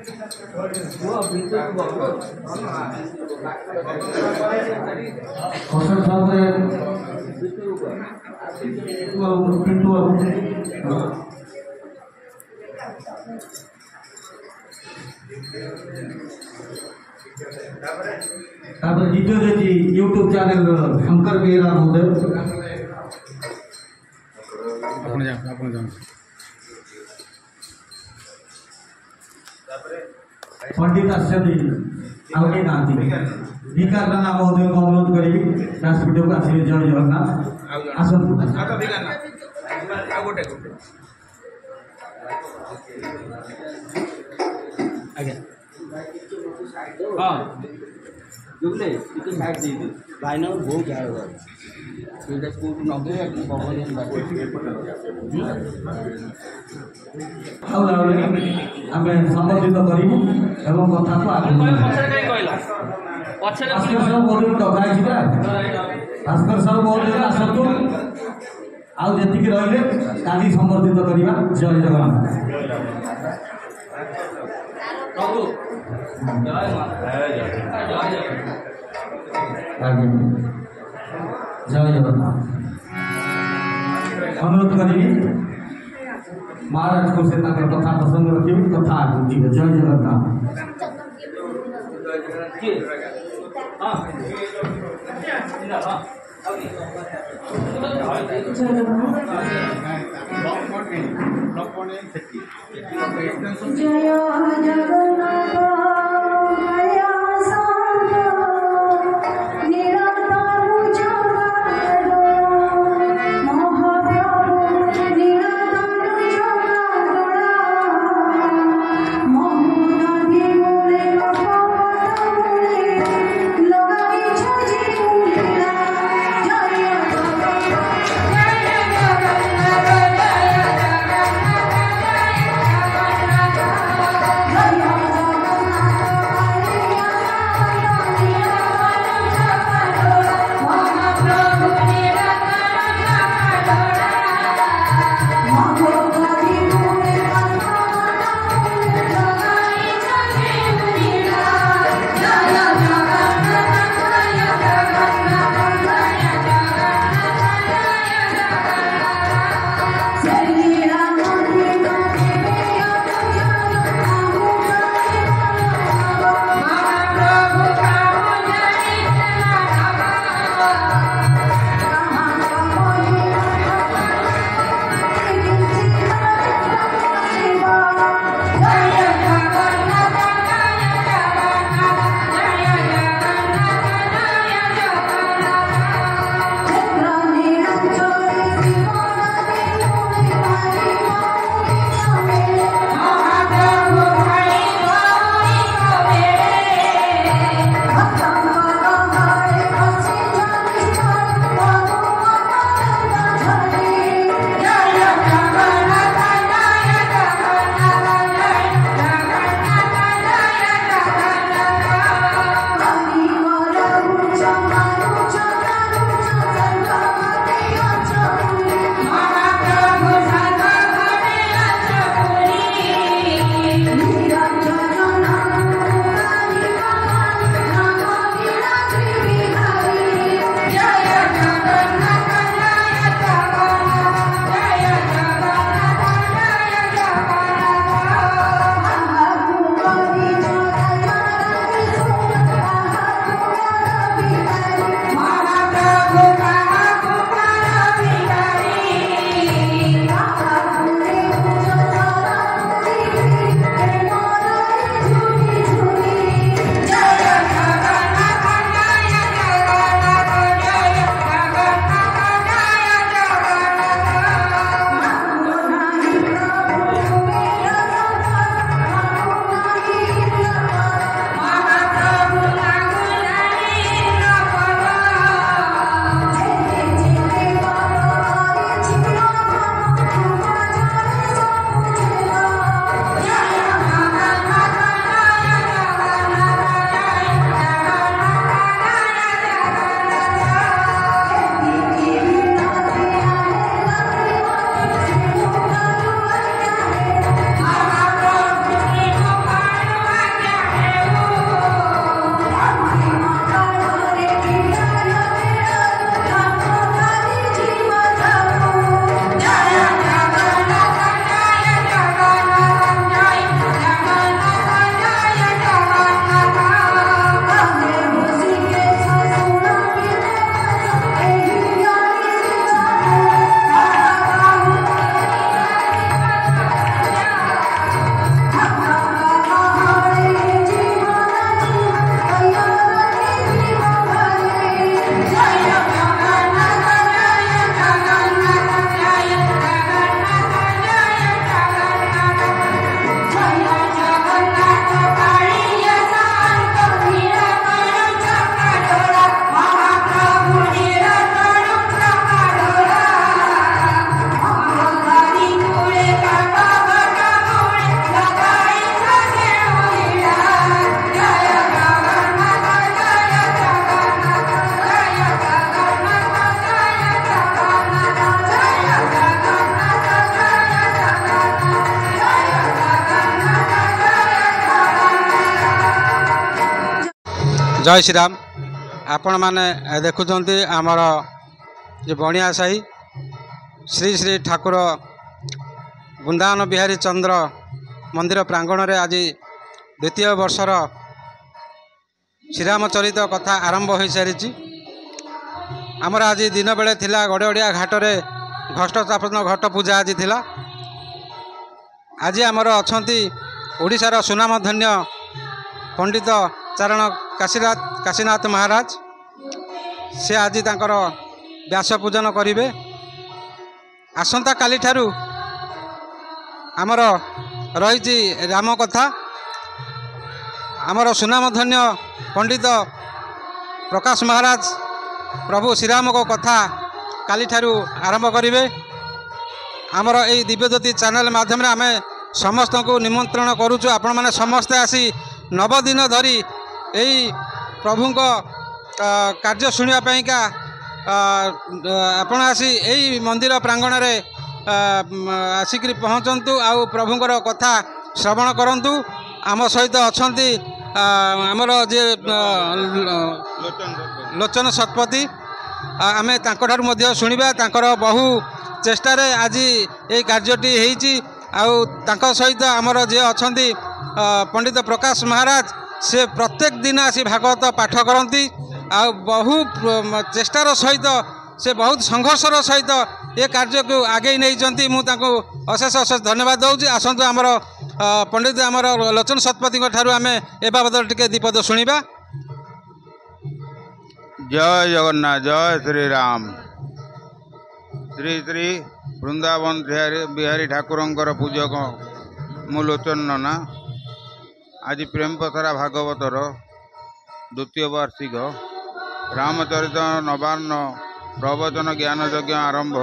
फसल साहब पिंटू द्वितीय जी यूट्यूब चैनल शंकर बेरा महोदय पंडित आश्चर्य आगे नाती विकार राणा महोदय को अनुरोध करी दास वीडियो का जय जगन्नाथ आसन हाँ जुगले इतने साइड दे दे भाई ना बहुत जाएगा ये स्कूल नौकरी है बहुत दिन बाद ଆଉ ଆମେ ସମ୍ବୋଧିତ କରିବୁ ଏବଂ କଥାକୁ ଆଗକୁ ଭାସ୍କର ସାହୁ ବହୁତ ଟଙ୍କା ଯିବା ଭାସ୍କର ସାହୁ ବହୁତ ଆସନ୍ତୁ ଆଉ ଯେତିକି ରହିଲେ କାଲି ସମ୍ବୋଧିତ କରିବା ଜୟ ଜଗନ୍ନାଥ जय जगन्नाथ अनुरोध करी महाराज को से कथा प्रसंग रखी कथा जय जगन्नाथ जय जगन्नाथ जय श्रीराम। आपण मैंने देखुं आमर जो बणिया साही श्री श्री ठाकुर वृंदावन बिहारी चंद्र मंदिर प्रांगण में आज द्वितीय वर्षर श्रीरामचरित कथा आरंभ हो सारी। आमर आज दिन बेले थिला गड़गड़िया घाट में घट स्थापन घट पूजा आज थिला। आज आमर अच्छा ओडिशार सुनामधन्य पंडित चारण काशीनाथ महाराज से आज तांकर व्यास पूजन करिवे। आसंता काली ठारू आमर रही राम कथा आमर सुनामधन्य पंडित प्रकाश महाराज प्रभु श्रीराम को कथा काली ठारू आरंभ करिवे। आमर ए दिव्यज्योति चैनल माध्यम रे आमे समस्त को निमंत्रण करूछु। आपण माने समस्ते आसी 9 दिन धरी यही प्रभु कार्य शुणापी का आपण आसी यही मंदिर प्रांगण में आसिक पहुँचतु आउ प्रभुंर कथा श्रवण करंतु। आम सहित अच्छा आमर जे लोचन शतपथी आमे तांकर मध्य शुणिबा तांकर बहु चेष्टार आज ये कार्यटी होईची। आउ तांको सहित आमर जे अच्छा पंडित प्रकाश महाराज से प्रत्येक दिन आसी भागवत पाठ करती आ बहु चेष्टार सहित से बहुत संघर्षर सहित ये कार्य को आगे नहीं मुझे अशेष अशेष धन्यवाद दूसरी। आसतु आमर पंडित आमर लोचन शतपथी ठारू आम ए बाबद टिके दीपद शुणा। जय जगन्नाथ जय श्री राम। श्री श्री वृंदावन बिहारी ठाकुरंकर पूजक मु लोचन नना आज प्रेम पथरा भागवतर द्वितीय वार्षिक रामचरित नवान्न प्रवचन ज्ञान यज्ञ आरंभ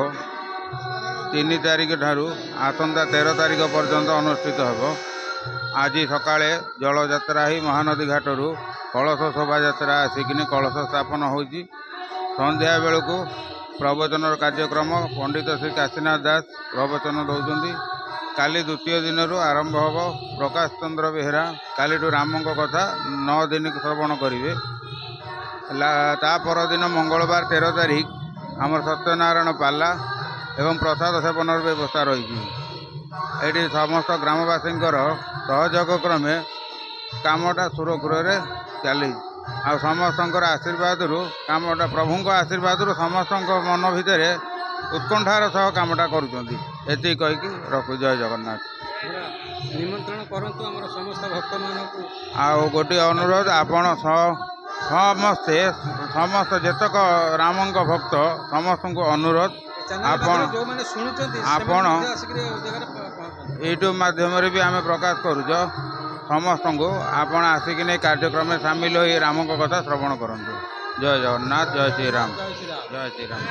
3 तारिख ठारू आसंता 13 तारिख पर्यंत अनुष्ठित होब। आज सकाळे जलयात्रा ही महानदी घाटरू कलश शोभा यात्रा आसिकिनी कलश स्थापन होची। संध्या बेलू प्रवचन कार्यक्रम पंडित श्री काशीनाथ दास प्रवचन दौरान काली द्वितीय दिन आरंभ होब। प्रकाश चंद्र बेहेरा काली राम कथा 9 दिन श्रवण करेंगे। ता परदिन मंगलवार 13 तारिख आमर सत्यनारायण पाला एवं प्रसाद सेवन व्यवस्था रही। ये समस्त ग्रामवासी सहयोग क्रमे कामटा सुरखुर चली आ समस्त आशीर्वाद कामटा प्रभु आशीर्वाद समस्त मन भितर उत्कंठार सह कामटा करुँच कहीकि रखु। जय जगन्नाथ। निमंत्रण करंतु हमर समस्त भक्त मानकु आ गोटे अनुरोध आपण समस्ते समस्त जतक रामंक भक्त समस्त को अनुरोध आपण यूट्यूब माध्यम भी आम प्रकाश करुच समस्त को आपण आसिक कार्यक्रम में सामिल हो राम कथा श्रवण करंतु। जय जगन्नाथ जय श्री राम जय श्री राम।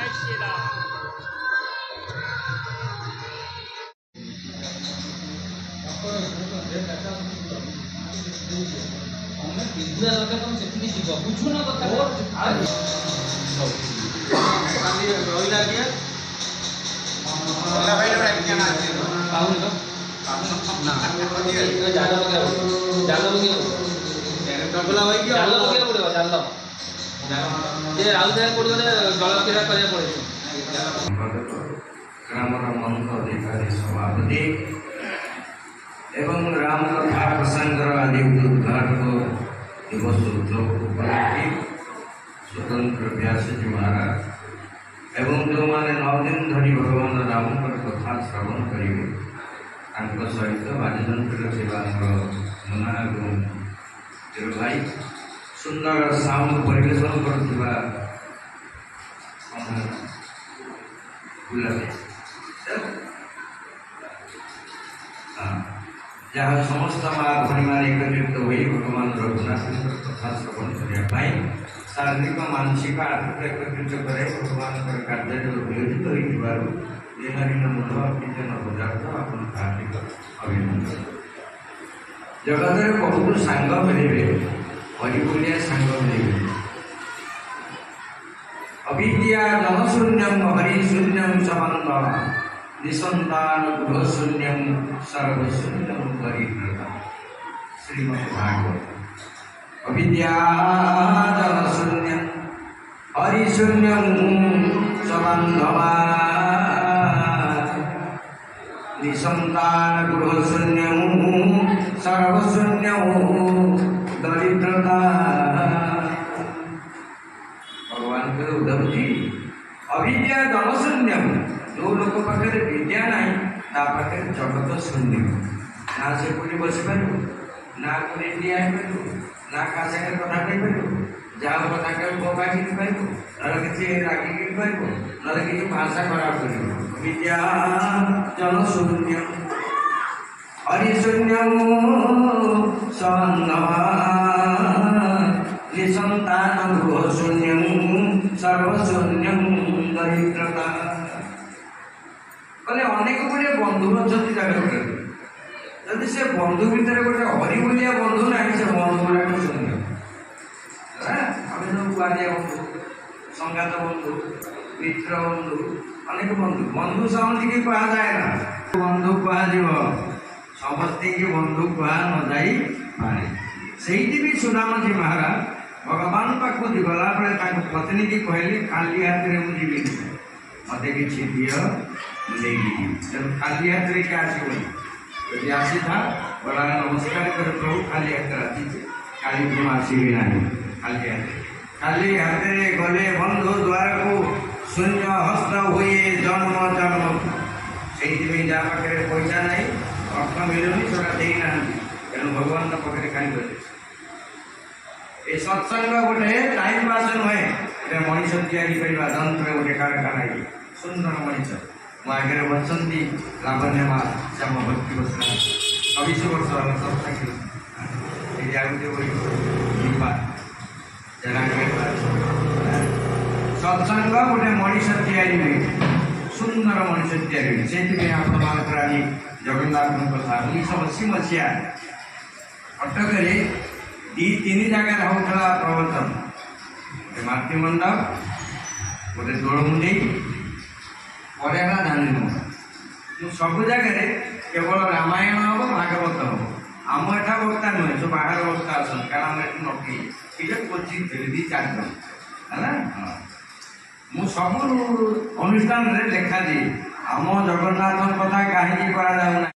एवं राम कथा प्रसंग आदि उद्घाटन दिवस स्वतंत्र व्यास जी महाराज एवं जो मैंने 9 दिन धरी भगवान राम कथा श्रवण करेंगे सहित वाद्ययंत्र सेवा मुना एवं भाई सुंदर साउंड परिवेशन करुवा जहाँ समस्त माँ भरी मान एकत्रित हो भगवान रघुनाथ कथा श्रवण करने शारीरिक मानसिक आर्थिक एकत्रित करे भगवान कार्य वियोजित हो दिन मूल अभिजन पदार्थ अपन हार्दिक अभिनंदन। जगत में बहुत सांग मिले हरिपुरिया सांग मिले अविद्या जनशून्यम हरिशून्यम संबंध निसंतान गृहशून्यम सर्वशून्यम परिहृत श्रीमद् भागवत अविद्या जलशून्यं हरिशून्यं सबन्धवात् निसंतान गृहशून्यं सर्वशून्यं दरिद्रता। भगवान के उद्धव जी अविद्या जलशून्यम, जो लोक पाखे विद्या नहीं ता पाखे जगत शून्य। ना से कोई बस पार ना कोई इंडिया ना का सागर कथा कहि पार जाओ कथा के बोबा कि पार नर किसी रागी कि पार नर किसी भाषा खराब कर विद्या जलशून्यम हरिशून्यम सबन्धवात् निसंतान गृहशून्यं सर्वशून्यं दरिद्रता। कहले अनेक गुड़े बंधु अच्छा जगत जदि से बंधु भितर गोटे हरिभलिया बंधु ना से बंधु गुड़ा शून्य। आम सब कुआदिया बंधु संगात बंधु मित्र बंधु अनेक बंधु बंधु समझ की कहा जाए ना बंधु कह समस्ते की बंधु कह न जाई पारे। से सुदामा जी महाराज भगवान पाखु गला बेले पत्नी की कहले खाली हाथ में मुझे मत कि दिय खाली हाथ में क्या आसि आसी था बड़ा नमस्कार कर प्रभु खाली हाथ आसी काली तुम आसबि ना खाली हाथ गले बंधु द्वार को शून्य हस्त हुए जन्म जन्म से जहाँ पाखे पैसा नहीं अर्थ मिलूनी से देना तेणु भगवान पाखे खाली गले ए सत्संग गोटे टाइम पास नुहे मनीष तैयारी करवा जंत्र गोटे कारखाना सुंदर मनीष मो आगे बचती लावण्य माँ श्याम भक्ति बसरा 26 वर्ष सत्संग सत्संग गोटे मनीष तैयारी हुए सुंदर मनीष तैयारी हुए से आज जगन्नाथ कथा 1980 मसीहा कटक दी तीन जगह होता प्रवचन मातृमंडप गोटे दोलमुंडी परेगा धानी सब जगह केवल रामायण हम भागवत हम आम एटा वक्ता नुहे सब बाहर वक्ता आसन कारण आम ये नकी ठीक कोचिंग थे 2-4 जन है मु सब अनुष्ठान लेखा दी आम जगन्नाथ कथा कहीं करा